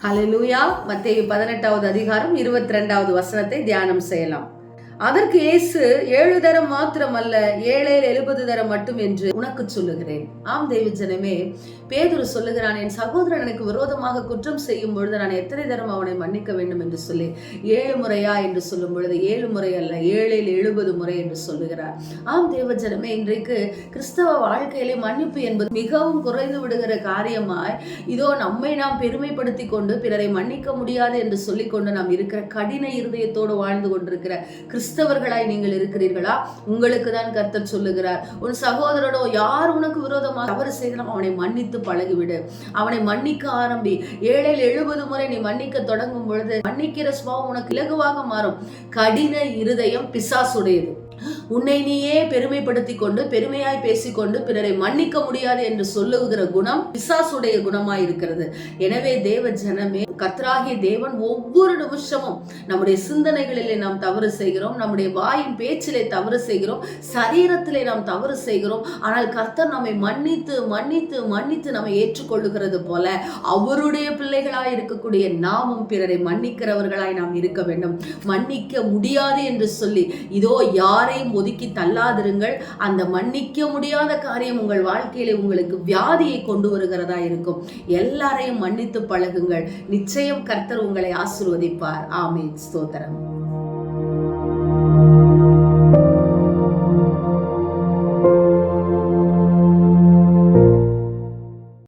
ஹல்லேலூயா. மத்தேயு 18வது அதிகாரம் 22வது வசனத்தை தியானம் செய்யலாம். அதற்கு இயேசு 7 தரம் மாத்திரமல்ல 7 70 தரம் மட்டும் என்று உனக்கு சொல்லுகிறேன். ஆம் தேவஜனமே, பேதுரு சொல்லுகிறான், என் சகோதரன் எனக்கு விரோதமாக குற்றம் செய்யும் பொழுது நான் எத்தனை தரம் அவனை மன்னிக்க வேண்டும் என்று சொல்லி 7 முறையா என்று சொல்லும் பொழுது 7 முறை அல்ல 7 70 முறை என்று சொல்லுகிறார். ஆம் தேவஜனமே, இன்றைக்கு கிறிஸ்தவ வாழ்க்கையிலே மன்னிப்பு என்பது மிகவும் குறைந்து விடுகிற காரியமாய் இதோ நம்மை நாம் பெருமைப்படுத்தி கொண்டு பிறரை மன்னிக்க முடியாது என்று சொல்லிக்கொண்டு நாம் இருக்கிற கடின இருதயத்தோடு வாழ்ந்து கொண்டிருக்கிற கிறிஸ்தவர்களாய் நீங்கள் இருக்கிறீர்களா? உங்களுக்கு தான் கர்த்தர் சொல்லுகிறார், உன் சகோதரனோ யார் உனக்கு விரோதமாக தவறு செய்தாலும் அவனை மன்னித்து பழகிவிடு. அவனை மன்னிக்க ஆரம்பி. 7 70 முறை நீ மன்னிக்க தொடங்கும் பொழுது மன்னிக்கிற சுபாவம் உனக்கு இலகுவாக மாறும். கடின இருதயம் பிசாசுடையது. உன்னை நீயே பெருமைப்படுத்தி கொண்டு பெருமையாய் பேசிக்கொண்டு பிறரை மன்னிக்க முடியாது என்று சொல்லுகிற குணம் பிசாசுடைய குணமாய் இருக்கிறது. எனவே தேவ ஜனமே, கர்த்தராகிய தேவன் ஒவ்வொரு நிமிஷமும் நம்முடைய சிந்தனைகளிலே நாம் தவறு செய்கிறோம், நம்முடைய வாயின் பேச்சிலே தவறு செய்கிறோம், சரீரத்திலே நாம் தவறு செய்கிறோம். ஆனால் கர்த்தர் நம்மை மன்னித்து மன்னித்து மன்னித்து நம்மை ஏற்றுக்கொள்ளுகிறது போல அவருடைய பிள்ளைகளாய் இருக்கக்கூடிய நாமும் பிறரை மன்னிக்கிறவர்களாய் நாம் இருக்க வேண்டும். மன்னிக்க முடியாது என்று சொல்லி இதோ யாரையும் ஒதுக்கி தள்ளாதிருங்கள். அந்த மன்னிக்க முடியாத காரியம் உங்கள் வாழ்க்கையிலே உங்களுக்கு வியாதியை கொண்டு வருகிறதா இருக்கும். எல்லாரையும் மன்னித்து பழகுங்கள். நிச்சயம் கர்த்தர் உங்களை ஆசீர்வதிப்பார். ஆமென். ஸ்தோத்திரம்.